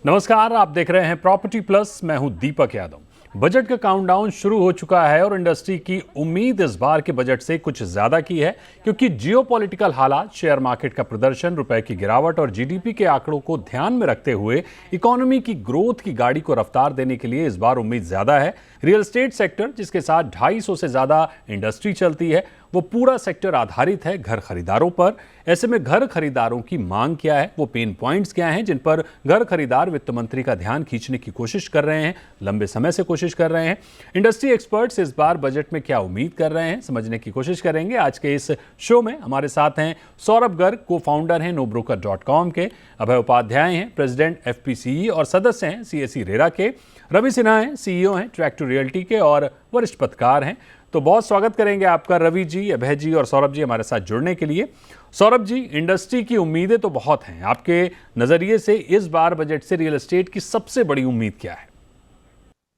नमस्कार, आप देख रहे हैं प्रॉपर्टी प्लस। मैं हूं दीपक यादव। बजट का काउंटडाउन शुरू हो चुका है और इंडस्ट्री की उम्मीद इस बार के बजट से कुछ ज्यादा की है, क्योंकि जियोपॉलिटिकल हालात, शेयर मार्केट का प्रदर्शन, रुपए की गिरावट और जीडीपी के आंकड़ों को ध्यान में रखते हुए इकोनॉमी की ग्रोथ की गाड़ी को रफ्तार देने के लिए इस बार उम्मीद ज्यादा है। रियल एस्टेट सेक्टर, जिसके साथ 250 से ज्यादा इंडस्ट्री चलती है, वो पूरा सेक्टर आधारित है घर खरीदारों पर। ऐसे में घर खरीदारों की मांग क्या है, वो पेन पॉइंट्स क्या हैं जिन पर घर खरीदार वित्त मंत्री का ध्यान खींचने की कोशिश कर रहे हैं, लंबे समय से कोशिश कर रहे हैं। इंडस्ट्री एक्सपर्ट्स इस बार बजट में क्या उम्मीद कर रहे हैं, समझने की कोशिश करेंगे। आज के इस शो में हमारे साथ हैं सौरभ गर्ग, को फाउंडर हैं नोब्रोकर.com के, अभय उपाध्याय हैं प्रेसिडेंट एफपीसीई और सदस्य हैं सीएसई रेरा के, रवि सिन्हा हैं सीईओ हैं ट्रैक टू रियल्टी के और वरिष्ठ पत्रकार हैं। तो बहुत स्वागत करेंगे आपका रवि जी, अभय जी और सौरभ जी हमारे साथ जुड़ने के लिए। सौरभ जी, इंडस्ट्री की उम्मीदें तो बहुत हैं, आपके नजरिए से इस बार बजट से रियल एस्टेट की सबसे बड़ी उम्मीद क्या है?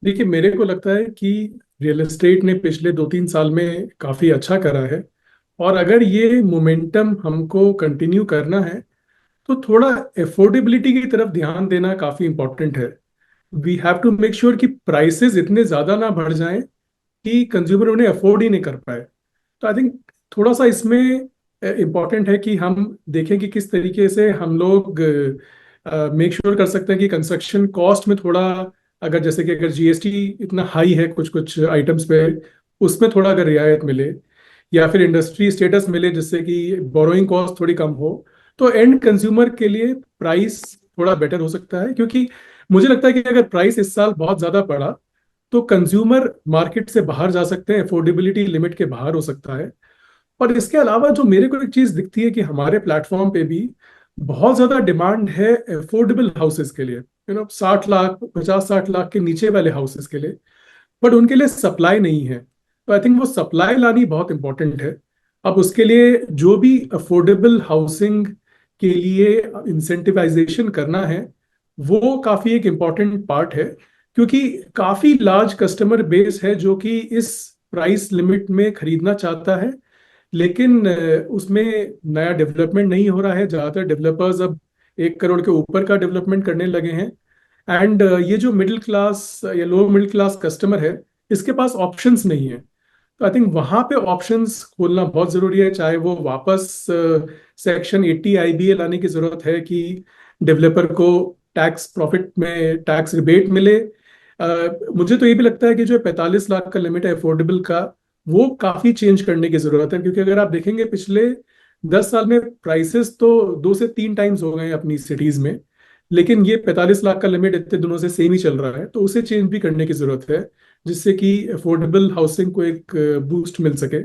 देखिए, मेरे को लगता है कि रियल एस्टेट ने पिछले 2-3 साल में काफी अच्छा करा है। और अगर ये मोमेंटम हमको कंटिन्यू करना है तो थोड़ा अफोर्डेबिलिटी की तरफ ध्यान देना काफी इंपॉर्टेंट है। We have to make sure कि प्राइसेस इतने ज्यादा ना बढ़ जाएं कि कंज्यूमर उन्हें अफोर्ड ही नहीं कर पाए। तो आई थिंक थोड़ा सा इसमें इम्पॉर्टेंट है कि हम देखें कि किस तरीके से हम लोग मेक श्योर कर सकते हैं कि कंस्ट्रक्शन कॉस्ट में थोड़ा, अगर जैसे कि अगर जीएसटी इतना हाई है कुछ कुछ आइटम्स पे, उसमें थोड़ा अगर रियायत मिले या फिर इंडस्ट्री स्टेटस मिले जिससे कि बोरोइंग कॉस्ट थोड़ी कम हो, तो एंड कंज्यूमर के लिए प्राइस थोड़ा बेटर हो सकता है। क्योंकि मुझे लगता है कि अगर प्राइस इस साल बहुत ज्यादा बढ़ा तो कंज्यूमर मार्केट से बाहर जा सकते हैं, अफोर्डेबिलिटी लिमिट के बाहर हो सकता है। और इसके अलावा जो मेरे को एक चीज दिखती है कि हमारे प्लेटफॉर्म पे भी बहुत ज्यादा डिमांड है अफोर्डेबल हाउसेस के लिए, 60 लाख 50-60 लाख के नीचे वाले हाउसेस के लिए, बट उनके लिए सप्लाई नहीं है। तो आई थिंक वो सप्लाई लानी बहुत इंपॉर्टेंट है। अब उसके लिए जो भी अफोर्डेबल हाउसिंग के लिए इंसेंटिवाइजेशन करना है, वो काफी एक इम्पॉर्टेंट पार्ट है। क्योंकि काफी लार्ज कस्टमर बेस है जो कि इस प्राइस लिमिट में खरीदना चाहता है, लेकिन उसमें नया डेवलपमेंट नहीं हो रहा है। ज्यादातर डेवलपर्स अब 1 करोड़ के ऊपर का डेवलपमेंट करने लगे हैं। एंड ये जो मिडिल क्लास या लोअर मिडिल क्लास कस्टमर है, इसके पास ऑप्शंस नहीं है। तो आई थिंक वहां पे ऑप्शंस खोलना बहुत जरूरी है। चाहे वो वापस सेक्शन 80 आईबीए लाने की जरूरत है कि डेवलपर को टैक्स प्रॉफिट में टैक्स रिबेट मिले। मुझे तो ये भी लगता है कि जो 45 लाख का लिमिट है अफोर्डेबल का, वो काफी चेंज करने की जरूरत है। क्योंकि अगर आप देखेंगे पिछले 10 साल में प्राइसेस तो 2 से 3 टाइम्स हो गए हैं अपनी सिटीज में, लेकिन ये 45 लाख का लिमिट इतने दिनों से सेम ही चल रहा है। तो उसे चेंज भी करने की जरूरत है जिससे कि अफोर्डेबल हाउसिंग को एक बूस्ट मिल सके।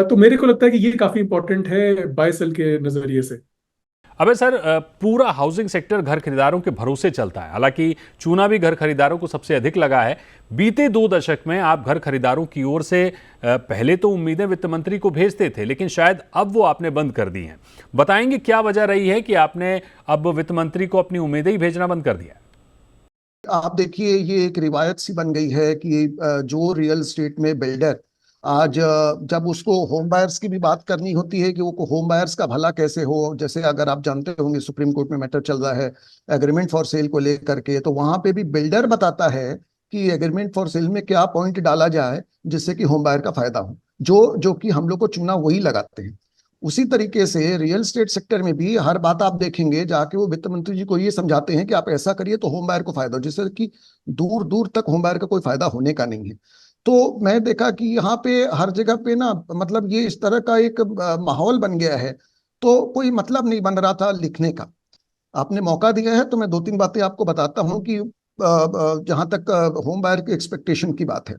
तो मेरे को लगता है कि ये काफी इंपॉर्टेंट है बाय सेल के नजरिए से। अबे सर, पूरा हाउसिंग सेक्टर घर खरीदारों के भरोसे चलता है, हालांकि चूना भी घर खरीदारों को सबसे अधिक लगा है। बीते 2 दशक में आप घर खरीदारों की ओर से पहले तो उम्मीदें वित्त मंत्री को भेजते थे, लेकिन शायद अब वो आपने बंद कर दी हैं। बताएंगे क्या वजह रही है कि आपने अब वित्त मंत्री को अपनी उम्मीदें ही भेजना बंद कर दिया? आप देखिए, ये एक रिवायत सी बन गई है कि जो रियल एस्टेट में बिल्डर आज जब उसको होम बायर्स की भी बात करनी होती है कि वो होम बायर्स का भला कैसे हो, जैसे अगर आप जानते होंगे सुप्रीम कोर्ट में मैटर चल रहा है एग्रीमेंट फॉर सेल को लेकर के, तो वहां पे भी बिल्डर बताता है कि एग्रीमेंट फॉर सेल में क्या पॉइंट डाला जाए जिससे कि होम बायर का फायदा हो, जो जो कि हम लोग को चुना वही लगाते हैं। उसी तरीके से रियल एस्टेट सेक्टर में भी हर बात आप देखेंगे जाके वो वित्त मंत्री जी को ये समझाते हैं कि आप ऐसा करिए तो होम बायर को फायदा हो, जिससे कि दूर दूर तक होम बायर का कोई फायदा होने का नहीं है। तो मैं देखा कि यहाँ पे हर जगह पे ना, मतलब ये इस तरह का एक माहौल बन गया है, तो कोई मतलब नहीं बन रहा था लिखने का। आपने मौका दिया है तो मैं 2-3 बातें आपको बताता हूँ कि जहां तक होम बायर की एक्सपेक्टेशन की बात है।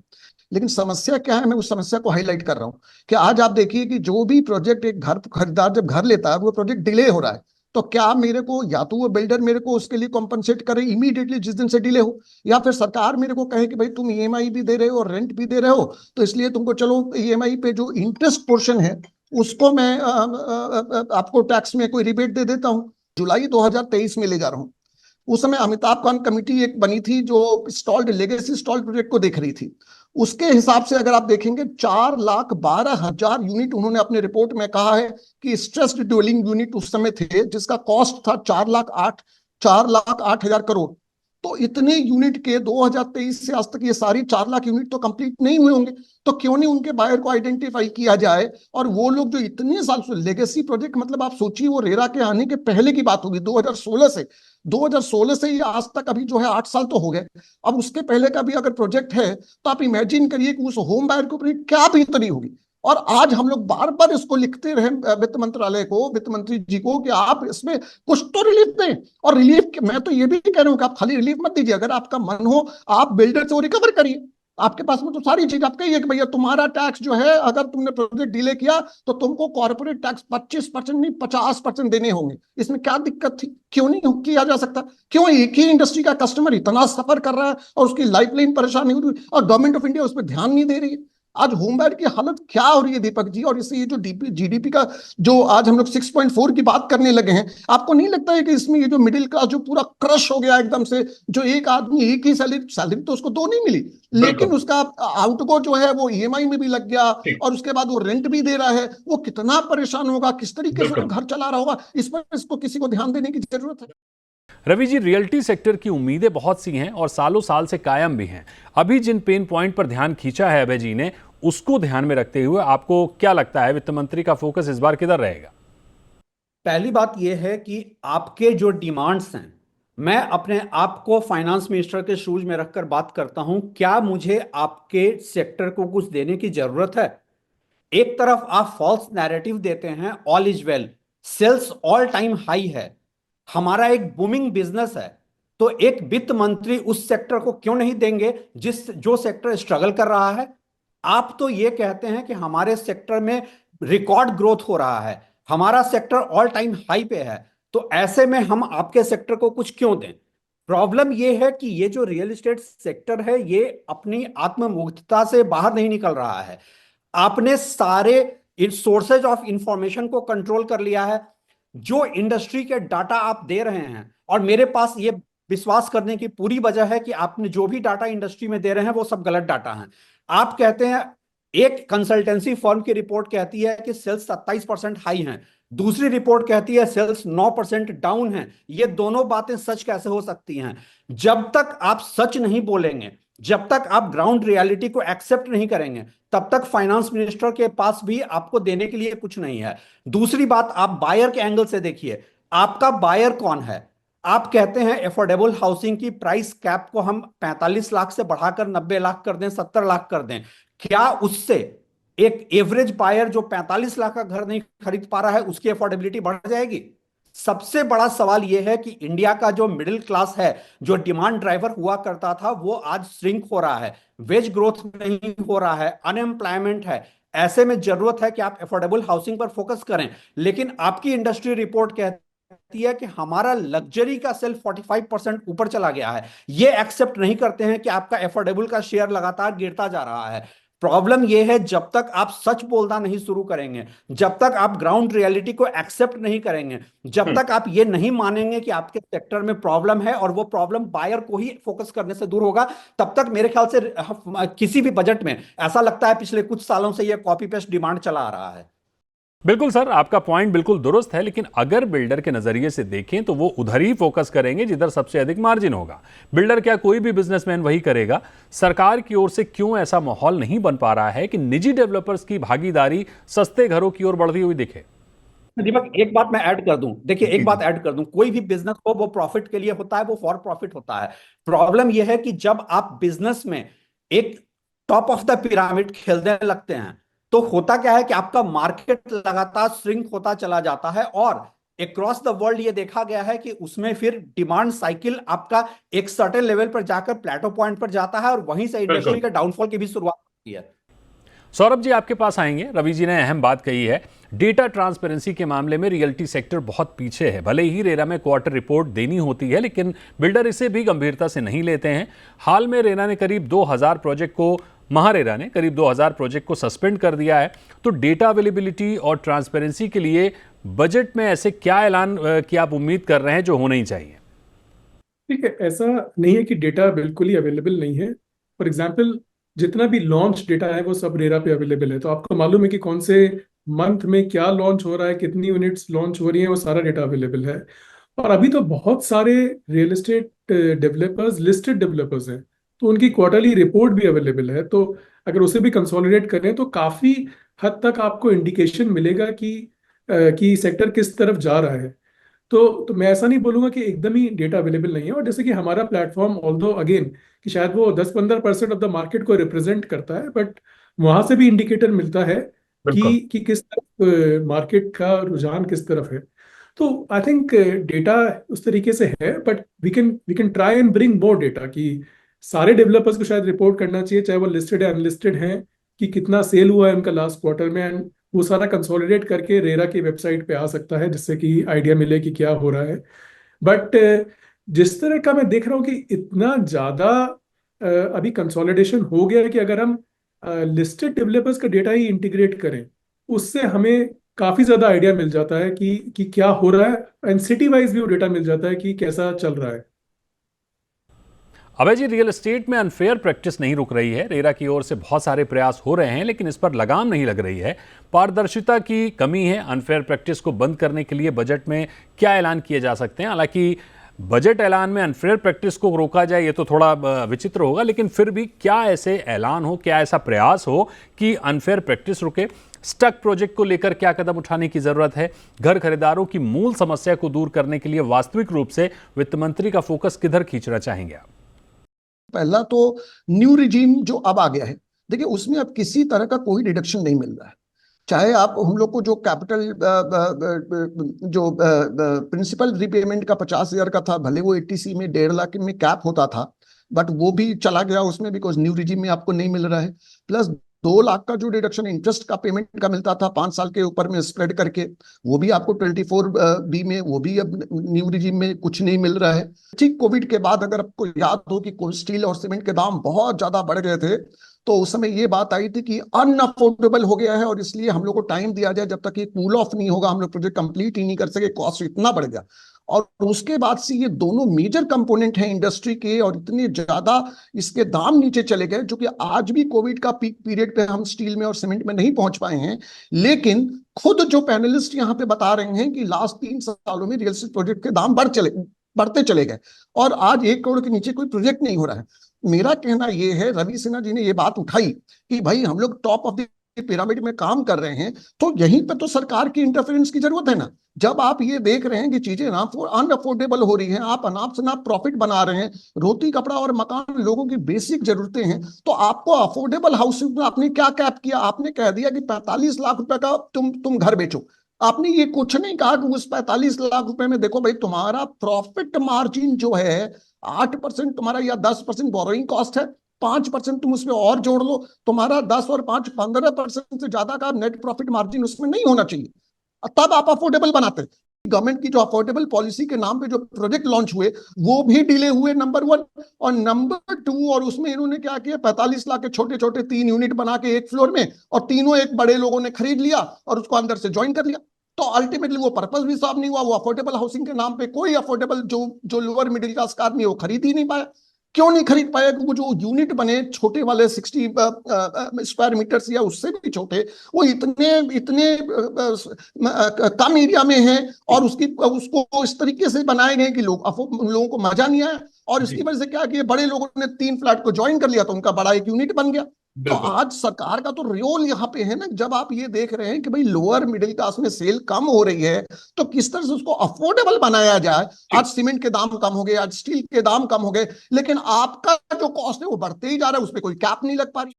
लेकिन समस्या क्या है, मैं उस समस्या को हाईलाइट कर रहा हूँ कि आज आप देखिए कि जो भी प्रोजेक्ट एक घर खरीदार जब घर लेता है, वो प्रोजेक्ट डिले हो रहा है, तो क्या मेरे को या तो वो बिल्डर मेरे को उसके लिए कॉम्पनसेट करे इमीडिएटली जिस दिन से डिले हो, या फिर सरकार मेरे को कहे कि भाई तुम ईएमआई भी दे रहे हो और रेंट भी दे रहे हो, तो इसलिए तुमको चलो ईएमआई पे जो इंटरेस्ट पोर्शन है उसको मैं आपको टैक्स में कोई रिबेट दे देता हूँ। जुलाई 2023 में ले जा रहा हूँ। उस समय अमिताभ कांत कमेटी एक बनी थी जो स्टॉल्ड लेगेसी स्टॉल्ड प्रोजेक्ट को देख रही थी। उसके हिसाब से अगर आप देखेंगे 4,12,000 यूनिट उन्होंने अपने रिपोर्ट में कहा है कि स्ट्रेस्ड ड्वेलिंग यूनिट उस समय थे जिसका कॉस्ट था 4,08,000 4,08,000 करोड़। तो इतने यूनिट के 2023 से आज तक ये सारी 4 लाख यूनिट तो कंप्लीट नहीं हुए होंगे। तो क्यों नहीं उनके बायर को आइडेंटिफाई किया जाए, और वो लोग जो इतने साल से लेगेसी प्रोजेक्ट, मतलब आप सोचिए वो रेरा के आने के पहले की बात होगी, 2016 से ये आज तक अभी जो है 8 साल तो हो गए। अब उसके पहले का भी अगर प्रोजेक्ट है तो आप इमेजिन करिए कि उस होम बायर के ऊपर क्या बीतनी होगी। और आज हम लोग बार बार इसको लिखते रहे वित्त मंत्रालय को, वित्त मंत्री जी को, कि आप इसमें कुछ तो रिलीफ दें। और रिलीफ मैं तो ये भी कह रहा हूं कि आप खाली रिलीफ मत दीजिए, अगर आपका मन हो आप बिल्डर से वो रिकवर करिए। आपके पास में तो सारी चीज, आप कहिए कि भैया तुम्हारा टैक्स जो है, अगर तुमने प्रोजेक्ट डिले किया तो तुमको कॉर्पोरेट टैक्स 25% नहीं 50% देने होंगे। इसमें क्या दिक्कत थी? क्यों नहीं किया जा सकता? क्यों एक ही इंडस्ट्री का कस्टमर इतना सफर कर रहा है और उसकी लाइफलाइन परेशान नहीं हो रही, और गवर्नमेंट ऑफ इंडिया उस पर ध्यान नहीं दे रही है? आज होमबायर की हालत क्या हो रही है दीपक जी। और इससे ये जो जीडीपी का जो आज हम लोग 6.4 की बात करने लगे हैं, आपको नहीं लगता है कि इसमें ये जो मिडिल क्लास जो पूरा क्रश हो गया एकदम से, जो एक आदमी एक ही सैलरी तो उसको दो नहीं मिली, लेकिन उसका आउटगो जो है वो ईएमआई में भी लग गया, और उसके बाद वो रेंट भी दे रहा है, वो कितना परेशान होगा, किस तरीके से वो घर चला रहा होगा। इस पर इसको किसी को ध्यान देने की जरूरत है। रवि जी, रियल्टी सेक्टर की उम्मीदें बहुत सी हैं और सालों साल से कायम भी हैं। अभी जिन पेन पॉइंट पर ध्यान खींचा है अभय जी ने, उसको ध्यान में रखते हुए आपको क्या लगता है वित्त मंत्री का फोकस इस बार किधर रहेगा? पहली बात यह है कि आपके जो डिमांड्स हैं, मैं अपने आप को फाइनेंस मिनिस्टर के शूज में रखकर बात करता हूं, क्या मुझे आपके सेक्टर को कुछ देने की जरूरत है? एक तरफ आप फॉल्स नैरेटिव देते हैं, all is well, sales all time high है, हमारा एक बूमिंग बिजनेस है, तो एक वित्त मंत्री उस सेक्टर को क्यों नहीं देंगे जो सेक्टर स्ट्रगल कर रहा है? आप तो ये कहते हैं कि हमारे सेक्टर में रिकॉर्ड ग्रोथ हो रहा है, हमारा सेक्टर ऑल टाइम हाई पे है, तो ऐसे में हम आपके सेक्टर को कुछ क्यों दें? प्रॉब्लम यह है कि ये जो रियल एस्टेट सेक्टर है, ये अपनी आत्ममुग्धता से बाहर नहीं निकल रहा है। आपने सारे सोर्सेज ऑफ इंफॉर्मेशन को कंट्रोल कर लिया है। जो इंडस्ट्री के डाटा आप दे रहे हैं, और मेरे पास ये विश्वास करने की पूरी वजह है कि आपने जो भी डाटा इंडस्ट्री में दे रहे हैं वो सब गलत डाटा है। आप कहते हैं, एक कंसल्टेंसी फर्म की रिपोर्ट कहती है कि सेल्स 27% हाई हैं, दूसरी रिपोर्ट कहती है सेल्स 9% डाउन है। ये दोनों बातें सच कैसे हो सकती हैं? जब तक आप सच नहीं बोलेंगे, जब तक आप ग्राउंड रियलिटी को एक्सेप्ट नहीं करेंगे, तब तक फाइनेंस मिनिस्टर के पास भी आपको देने के लिए कुछ नहीं है। दूसरी बात, आप बायर के एंगल से देखिए, आपका बायर कौन है? आप कहते हैं एफोर्डेबल हाउसिंग की प्राइस कैप को हम 45 लाख से बढ़ाकर 90 लाख कर दें, 70 लाख कर दें। क्या उससे एक एवरेज बायर जो 45 लाख का घर नहीं खरीद पा रहा है, उसकी अफोर्डेबिलिटी बढ़ जाएगी? सबसे बड़ा सवाल यह है कि इंडिया का जो मिडिल क्लास है, जो डिमांड ड्राइवर हुआ करता था, वो आज श्रिंक हो रहा है, वेज ग्रोथ नहीं हो रहा है, अनएम्प्लॉयमेंट है। ऐसे में जरूरत है कि आप अफोर्डेबल हाउसिंग पर फोकस करें। लेकिन आपकी इंडस्ट्री रिपोर्ट कहती है कि हमारा लग्जरी का सेल 45% ऊपर चला गया है। ये एक्सेप्ट नहीं करते हैं कि आपका अफोर्डेबल का शेयर लगातार गिरता जा रहा है। प्रॉब्लम यह है, जब तक आप सच बोलना नहीं शुरू करेंगे, जब तक आप ग्राउंड रियलिटी को एक्सेप्ट नहीं करेंगे, जब तक आप ये नहीं मानेंगे कि आपके सेक्टर में प्रॉब्लम है और वो प्रॉब्लम बायर को ही फोकस करने से दूर होगा, तब तक मेरे ख्याल से किसी भी बजट में ऐसा लगता है पिछले कुछ सालों से ये कॉपी पेस्ट डिमांड चला आ रहा है। बिल्कुल सर, आपका पॉइंट बिल्कुल दुरुस्त है, लेकिन अगर बिल्डर के नजरिए से देखें तो वो उधर ही फोकस करेंगे जिधर सबसे अधिक मार्जिन होगा। बिल्डर क्या, कोई भी बिजनेसमैन वही करेगा। सरकार की ओर से क्यों ऐसा माहौल नहीं बन पा रहा है कि निजी डेवलपर्स की भागीदारी सस्ते घरों की ओर बढ़ती हुई दिखे? दीपक, एक बात मैं ऐड कर दूं, देखिए एक बात ऐड कर दूं, कोई भी बिजनेस हो वो प्रॉफिट के लिए होता है, वो फॉर प्रॉफिट होता है। प्रॉब्लम यह है कि जब आप बिजनेस में एक टॉप ऑफ द पिरामिड खेलने लगते हैं, तो होता क्या है कि आपका मार्केट लगातार श्रिंक होता चला जाता है, और अक्रॉस द वर्ल्ड ये देखा गया है कि उसमें फिर डिमांड साइकिल आपका एक सर्टेन लेवल पर जाकर प्लेटो पॉइंट पर जाता है, और वहीं से इंडस्ट्री के डाउनफॉल की भी शुरुआत होती है। सौरभ जी, आपके पास आएंगे। रवि जी ने अहम बात कही है, डेटा ट्रांसपेरेंसी के मामले में रियल्टी सेक्टर बहुत पीछे है। भले ही रेरा में क्वार्टर रिपोर्ट देनी होती है, लेकिन बिल्डर इसे भी गंभीरता से नहीं लेते हैं। हाल में रेरा ने करीब 2000 प्रोजेक्ट को महारेरा ने करीब 2000 प्रोजेक्ट को सस्पेंड कर दिया है। तो डेटा अवेलेबिलिटी और ट्रांसपेरेंसी के लिए बजट में ऐसे क्या ऐलान की आप उम्मीद कर रहे हैं जो होना ही चाहिए? ठीक है, ऐसा नहीं है कि डेटा बिल्कुल ही अवेलेबल नहीं है। फॉर एग्जाम्पल, जितना भी लॉन्च डेटा है वो सब रेरा पे अवेलेबल है, तो आपको मालूम है कि कौन से मंथ में क्या लॉन्च हो रहा है, कितनी यूनिट्स लॉन्च हो रही हैं, वो सारा डेटा अवेलेबल है। और अभी तो बहुत सारे real estate developers listed developers हैं, तो उनकी क्वार्टरली रिपोर्ट भी अवेलेबल है। तो अगर उसे भी कंसोलिडेट करें तो काफी हद तक आपको इंडिकेशन मिलेगा कि सेक्टर किस तरफ जा रहा है। तो मैं ऐसा नहीं बोलूंगा कि एकदम ही डेटा अवेलेबल नहीं है। और जैसे कि हमारा प्लेटफॉर्म ऑल्दो अगेन कि शायद वो 10-15% ऑफ द मार्केट को रिप्रेजेंट करता है, बट वहां से भी इंडिकेटर मिलता है बिल्कुल। कि किस तरफ मार्केट का रुझान किस तरफ है। तो आई थिंक डेटा उस तरीके से है, but we can try and bring more data कि सारे डेवलपर्स को शायद रिपोर्ट करना चाहिए, चाहे वो लिस्टेड है अनलिस्टेड हैं, कि कितना सेल हुआ है उनका लास्ट क्वार्टर में। एंड वो सारा कंसोलिडेट करके रेरा की वेबसाइट पे आ सकता है, जिससे कि आइडिया मिले कि क्या हो रहा है। बट जिस तरह का मैं देख रहा हूँ कि इतना ज्यादा अभी कंसोलिडेशन हो गया है कि अगर हम लिस्टेड डेवलपर्स का डेटा ही इंटीग्रेट करें, उससे हमें काफी ज्यादा आइडिया मिल जाता है कि क्या हो रहा है। एंड सिटी वाइज भी वो डेटा मिल जाता है कि कैसा चल रहा है। अभय जी, रियल एस्टेट में अनफेयर प्रैक्टिस नहीं रुक रही है। रेरा की ओर से बहुत सारे प्रयास हो रहे हैं, लेकिन इस पर लगाम नहीं लग रही है। पारदर्शिता की कमी है। अनफेयर प्रैक्टिस को बंद करने के लिए बजट में क्या ऐलान किए जा सकते हैं? हालांकि बजट ऐलान में अनफेयर प्रैक्टिस को रोका जाए, ये तो थोड़ा विचित्र होगा, लेकिन फिर भी क्या ऐसे ऐलान हो, क्या ऐसा प्रयास हो कि अनफेयर प्रैक्टिस रुके? स्टक प्रोजेक्ट को लेकर क्या कदम उठाने की जरूरत है? घर खरीदारों की मूल समस्या को दूर करने के लिए वास्तविक रूप से वित्त मंत्री का फोकस किधर खींचना चाहेंगे आप? पहला तो न्यू रिजीम जो अब आ गया है, देखिए उसमें अब किसी तरह का कोई डिडक्शन नहीं मिल रहा है। चाहे आप हम लोग को जो कैपिटल जो प्रिंसिपल रीपेमेंट का 50,000 का था, भले वो 80C में 1.5 लाख में कैप होता था, बट वो भी चला गया उसमें, बिकॉज न्यू रिजीम में आपको नहीं मिल रहा है। प्लस 2 लाख का जो डिडक्शन इंटरेस्ट का पेमेंट का मिलता था 5 साल के ऊपर में स्प्रेड करके, वो भी आपको 24B में, वो भी अब न्यू रिजीम में कुछ नहीं मिल रहा है। ठीक कोविड के बाद अगर आपको याद हो कि स्टील और सीमेंट के दाम बहुत ज्यादा बढ़ गए थे, तो उस समय ये बात आई थी कि अनअफोर्डेबल हो गया है और इसलिए हम लोग को टाइम दिया जाए, जब तक ये कूल ऑफ नहीं होगा हम लोग प्रोजेक्ट कंप्लीट ही नहीं कर सके, कॉस्ट इतना बढ़ गया। और उसके बाद से ये दोनों मेजर कंपोनेंट हैं इंडस्ट्री के, और इतने ज्यादा इसके दाम नीचे चले गए, जो कि आज भी कोविड का पीक पीरियड पे हम स्टील में और सीमेंट में नहीं पहुंच पाए हैं। लेकिन खुद जो पैनलिस्ट यहाँ पे बता रहे हैं कि लास्ट 3 सालों में रियल एस्टेट प्रोजेक्ट के दाम बढ़ते चले गए और आज 1 करोड़ के नीचे कोई प्रोजेक्ट नहीं हो रहा है। मेरा कहना यह है, रवि सिन्हा जी ने ये बात उठाई कि भाई हम लोग टॉप ऑफ द पिरामिड में काम कर रहे हैं, तो यहीं पे तो सरकार की इंटरफेरेंस की जरूरत है ना। जब आप ये देख रहे हैं कि चीजें ना अनअफोर्डेबल हो रही हैं, आप अनाप शनाप प्रॉफिट बना रहे हैं, रोटी कपड़ा और मकान लोगों की बेसिक जरूरतें हैं, तो आपको अफोर्डेबल हाउसिंग में आपने क्या कैप किया? आपने कह दिया कि 45 लाख रुपए का तुम घर बेचो। आपने ये कुछ नहीं कहा कि उस 45 लाख रुपए में देखो भाई तुम्हारा प्रॉफिट मार्जिन जो है 8% तुम्हारा या 10% बोरोइंग कॉस्ट है, 5% तुम उसमें और जोड़ लो, तुम्हारा 10 और 5 15% से ज्यादा का नेट प्रॉफिट मार्जिन उसमें नहीं होना चाहिए, तब आप अफोर्डेबल बनाते। गवर्नमेंट की जो अफोर्डेबल पॉलिसी के नाम पे जो प्रोजेक्ट लॉन्च हुए वो भी डिले हुए, नंबर 1। और नंबर 2, और उसमें इन्होंने क्या किया, 45 लाख के छोटे छोटे 3 यूनिट बना के एक फ्लोर में, और तीनों एक बड़े लोगों ने खरीद लिया और उसको अंदर से ज्वाइन कर लिया। तो अल्टीमेटली वो पर्पस भी सॉल्व नहीं हुआ। वो अफोर्डेबल हाउसिंग के नाम पे कोई अफोर्डेबल जो लोअर मिडिल क्लास का आदमी वो खरीद ही नहीं पाया। क्यों नहीं खरीद पाया? क्योंकि वो जो यूनिट बने छोटे वाले 60 स्क्वायर मीटर्स या उससे भी छोटे, वो इतने इतने कम एरिया में है और उसको इस तरीके से बनाए गए कि लोगों को मजा नहीं आया। और इसकी वजह से क्या कि बड़े लोगों ने 3 फ्लैट को ज्वाइन कर लिया तो उनका बड़ा एक यूनिट बन गया। तो आज सरकार का तो रोल यहाँ पे है ना, जब आप ये देख रहे हैं कि भाई लोअर मिडिल क्लास में सेल कम हो रही है, तो किस तरह से उसको अफोर्डेबल बनाया जाए। आज सीमेंट के दाम कम हो गए, आज स्टील के दाम कम हो गए, लेकिन आपका जो कॉस्ट है वो बढ़ते ही जा रहा है, उस पर कोई कैप नहीं लग पा रही।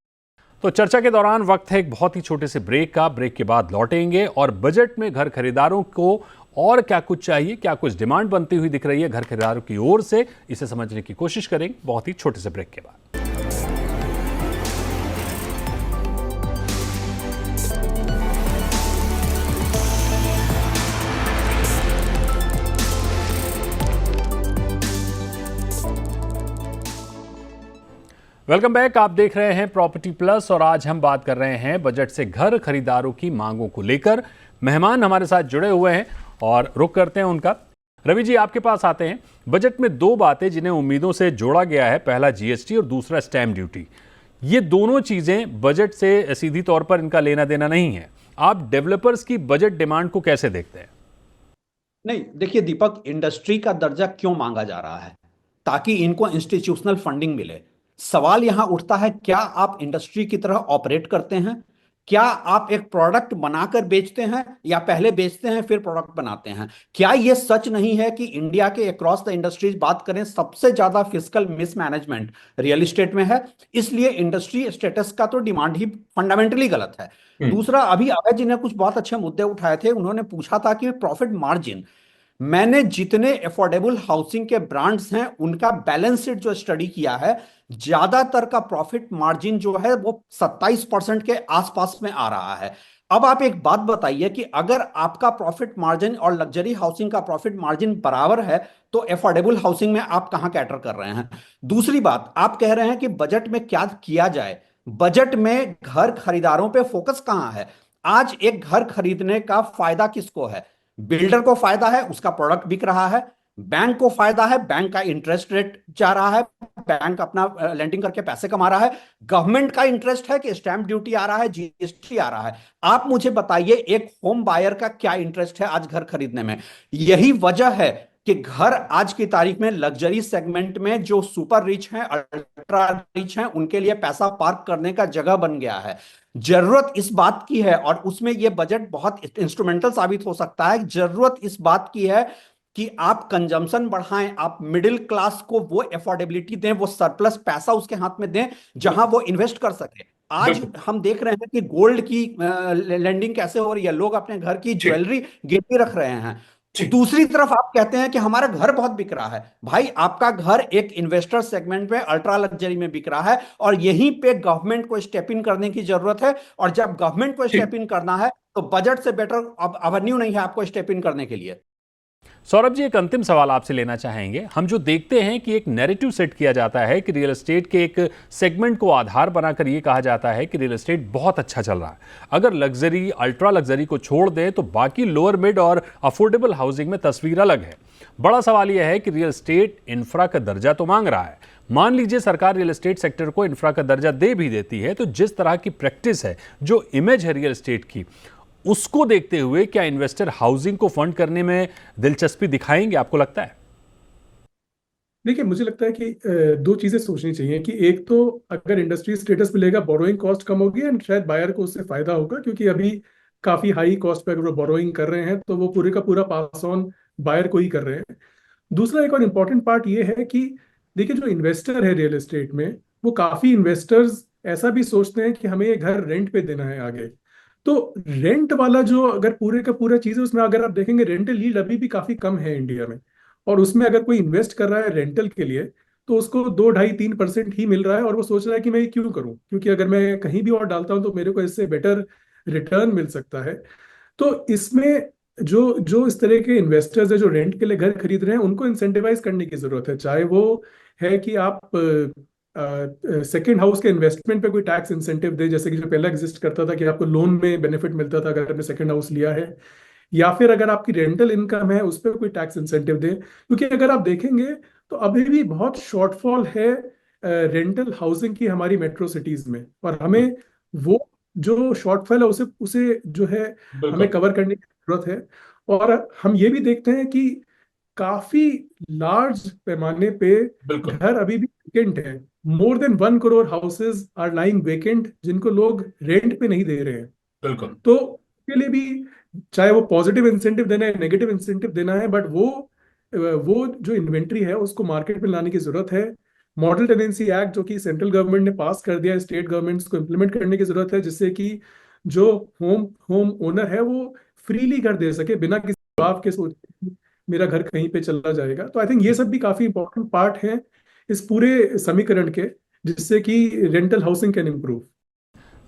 तो चर्चा के दौरान वक्त है एक बहुत ही छोटे से ब्रेक का। ब्रेक के बाद लौटेंगे और बजट में घर खरीदारों को और क्या कुछ चाहिए, क्या कुछ डिमांड बनती हुई दिख रही है घर खरीदारों की ओर से, इसे समझने की कोशिश करेंगे बहुत ही छोटे से ब्रेक के बाद। Welcome back. आप देख रहे हैं प्रॉपर्टी प्लस और आज हम बात कर रहे हैं बजट से घर खरीदारों की मांगों को लेकर। मेहमान हमारे साथ जुड़े हुए हैं और रुख करते हैं उनका। रवि जी, आपके पास आते हैं। बजट में 2 बातें जिन्हें उम्मीदों से जोड़ा गया है, पहला जीएसटी और दूसरा स्टैम्प ड्यूटी। ये दोनों चीजें बजट से सीधी तौर पर इनका लेना देना नहीं है। आप डेवलपर्स की बजट डिमांड को कैसे देखते हैं? नहीं, देखिए दीपक, इंडस्ट्री का दर्जा क्यों मांगा जा रहा है? ताकि इनको इंस्टीट्यूशनल फंडिंग मिले। सवाल यहां उठता है, क्या आप इंडस्ट्री की तरह ऑपरेट करते हैं? क्या आप एक प्रोडक्ट बनाकर बेचते हैं, या पहले बेचते हैं फिर प्रोडक्ट बनाते हैं? क्या यह सच नहीं है कि इंडिया के अक्रॉस द इंडस्ट्रीज बात करें, सबसे ज्यादा फिस्कल मिसमैनेजमेंट रियल एस्टेट में है? इसलिए इंडस्ट्री स्टेटस का तो डिमांड ही फंडामेंटली गलत है। दूसरा, अभी अभय जी ने कुछ बहुत अच्छे मुद्दे उठाए थे। उन्होंने पूछा था कि प्रॉफिट मार्जिन, मैंने जितने अफोर्डेबल हाउसिंग के ब्रांड्स हैं उनका बैलेंस शीट जो स्टडी किया है, ज्यादातर का प्रॉफिट मार्जिन जो है वो 27% के आसपास में आ रहा है। अब आप एक बात बताइए कि अगर आपका प्रॉफिट मार्जिन और लग्जरी हाउसिंग का प्रॉफिट मार्जिन बराबर है, तो अफोर्डेबल हाउसिंग में आप कहां कैटर कर रहे हैं? दूसरी बात, आप कह रहे हैं कि बजट में क्या किया जाए। बजट में घर खरीदारों पे फोकस कहां है? आज एक घर खरीदने का फायदा किसको है? बिल्डर को फायदा है, उसका प्रोडक्ट बिक रहा है। बैंक को फायदा है, बैंक का इंटरेस्ट रेट जा रहा है, बैंक अपना लेंडिंग करके पैसे कमा रहा है। गवर्नमेंट का इंटरेस्ट है कि स्टैंप ड्यूटी आ रहा है, जीएसटी आ रहा है। आप मुझे बताइए, एक होम बायर का क्या इंटरेस्ट है आज घर खरीदने में? यही वजह है कि घर आज की तारीख में लग्जरी सेगमेंट में जो सुपर रिच हैं, अल्ट्रा रिच हैं, उनके लिए पैसा पार्क करने का जगह बन गया है। जरूरत इस बात की है, और उसमें यह बजट बहुत इंस्ट्रूमेंटल साबित हो सकता है, जरूरत इस बात की है कि आप कंजम्पशन बढ़ाएं, आप मिडिल क्लास को वो अफोर्डेबिलिटी दें, वो सरप्लस पैसा उसके हाथ में दें जहां वो इन्वेस्ट कर सके। आज हम देख रहे हैं कि गोल्ड की लैंडिंग कैसे हो रही है, लोग अपने घर की ज्वेलरी गिरवी रख रहे हैं। दूसरी तरफ आप कहते हैं कि हमारा घर बहुत बिक रहा है। भाई, आपका घर एक इन्वेस्टर सेगमेंट में, अल्ट्रा लग्जरी में बिक रहा है, और यहीं पे गवर्नमेंट को स्टेप इन करने की जरूरत है। और जब गवर्नमेंट को स्टेप इन करना है, तो बजट से बेटर अब एवेन्यू नहीं है आपको स्टेप इन करने के लिए। सौरभ जी, एक अंतिम सवाल आपसे लेना चाहेंगे। हम जो देखते हैं कि एक नैरेटिव सेट किया जाता है कि रियल एस्टेट के एक सेगमेंट को आधार बनाकर यह कहा जाता है कि रियल एस्टेट बहुत अच्छा चल रहा है। अगर लग्जरी, अल्ट्रा लग्जरी को छोड़ दें तो बाकी लोअर मिड और अफोर्डेबल हाउसिंग में तस्वीर अलग है। बड़ा सवाल यह है कि रियल एस्टेट इंफ्रा का दर्जा तो मांग रहा है। मान लीजिए सरकार रियल एस्टेट सेक्टर को इंफ्रा का दर्जा दे भी देती है, तो जिस तरह की प्रैक्टिस है, जो इमेज है रियल एस्टेट की, उसको देखते हुए क्या इन्वेस्टर हाउसिंग को फंड करने में दिलचस्पी दिखाएंगे, आपको लगता है? देखिए, मुझे लगता है कि दो चीजें सोचनी चाहिए कि एक तो अगर इंडस्ट्री स्टेटस मिलेगा, बोरोइंग कॉस्ट कम होगी एंड शायद बायर को उससे फायदा होगा, क्योंकि अभी काफी हाई कॉस्ट पे अगर वो बोरोइंग कर रहे हैं तो वो पूरे का पूरा पास ऑन बायर को ही कर रहे हैं। दूसरा एक और इम्पॉर्टेंट पार्ट ये है कि देखिए, जो इन्वेस्टर है रियल एस्टेट में, वो काफी इन्वेस्टर्स ऐसा भी सोचते हैं कि हमें ये घर रेंट पे देना है आगे। तो रेंट वाला जो अगर पूरे का पूरा चीज है, उसमें अगर आप देखेंगे रेंटल यील्ड अभी भी काफी कम है इंडिया में। और उसमें अगर कोई इन्वेस्ट कर रहा है रेंटल के लिए, तो उसको 2-2.5-3% ही मिल रहा है, और वो सोच रहा है कि मैं ये क्यों करूं, क्योंकि अगर मैं कहीं भी और डालता हूं तो मेरे को इससे बेटर रिटर्न मिल सकता है। तो इसमें जो जो इस तरह के इन्वेस्टर्स है जो रेंट के लिए घर खरीद रहे हैं, उनको इंसेंटिवाइज करने की जरूरत है। चाहे वो है कि आप सेकेंड हाउस के इन्वेस्टमेंट पे कोई टैक्स इंसेंटिव दे, जैसे कि जो पहले एग्जिस्ट करता था कि आपको लोन में बेनिफिट मिलता था अगर आपने सेकेंड हाउस लिया है, या फिर अगर आपकी रेंटल इनकम है उस पर कोई टैक्स इंसेंटिव दे। क्योंकि अगर आप देखेंगे तो अभी भी बहुत शॉर्टफॉल है रेंटल हाउसिंग की हमारी मेट्रो सिटीज में, और हमें वो जो शॉर्टफॉल है उसे उसे जो है हमें कवर करने की जरूरत है। और हम ये भी देखते हैं कि काफी लार्ज पैमाने पे घर अभी भी वेकेंट है। More than 1 crore houses are lying vacant, जिनको लोग रेंट पे नहीं दे रहे हैं। बिल्कुल। तो उसके लिए भी चाहे वो पॉजिटिव इंसेंटिव देना है, नेगेटिव इंसेंटिव देना है, बट वो जो इन्वेंट्री है उसको मार्केट में लाने की जरूरत है। मॉडल टेनेंसी एक्ट जो कि सेंट्रल गवर्नमेंट ने पास कर दिया है, स्टेट गवर्नमेंट्स को इम्प्लीमेंट करने की जरूरत है, जिससे कि जो होम ओनर है वो फ्रीली घर दे सके बिना किसी दबाव के सोचे कि मेरा घर कहीं पे चला जाएगा। तो आई थिंक ये सब भी काफी इंपॉर्टेंट पार्ट है इस पूरे समीकरण के, जिससे कि रेंटल हाउसिंग कैन इम्प्रूव।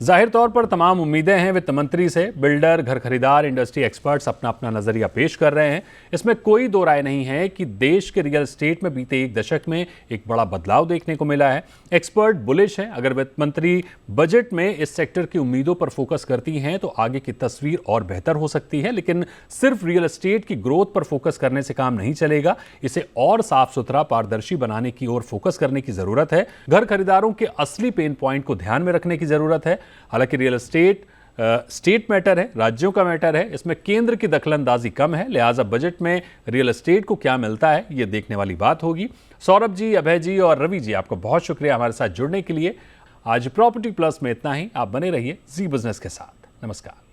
जाहिर तौर पर तमाम उम्मीदें हैं वित्त मंत्री से। बिल्डर, घर खरीदार, इंडस्ट्री एक्सपर्ट्स अपना अपना नजरिया पेश कर रहे हैं। इसमें कोई दो राय नहीं है कि देश के रियल एस्टेट में बीते एक दशक में एक बड़ा बदलाव देखने को मिला है। एक्सपर्ट बुलिश हैं। अगर वित्त मंत्री बजट में इस सेक्टर की उम्मीदों पर फोकस करती हैं तो आगे की तस्वीर और बेहतर हो सकती है। लेकिन सिर्फ रियल एस्टेट की ग्रोथ पर फोकस करने से काम नहीं चलेगा। इसे और साफ सुथरा, पारदर्शी बनाने की ओर फोकस करने की जरूरत है। घर खरीदारों के असली पेन पॉइंट को ध्यान में रखने की जरूरत है। हालांकि रियल एस्टेट स्टेट मैटर है, राज्यों का मैटर है, इसमें केंद्र की दखलंदाजी कम है, लिहाजा बजट में रियल एस्टेट को क्या मिलता है ये देखने वाली बात होगी। सौरभ जी, अभय जी और रवि जी, आपको बहुत शुक्रिया हमारे साथ जुड़ने के लिए। आज प्रॉपर्टी प्लस में इतना ही। आप बने रहिए जी बिजनेस के साथ। नमस्कार।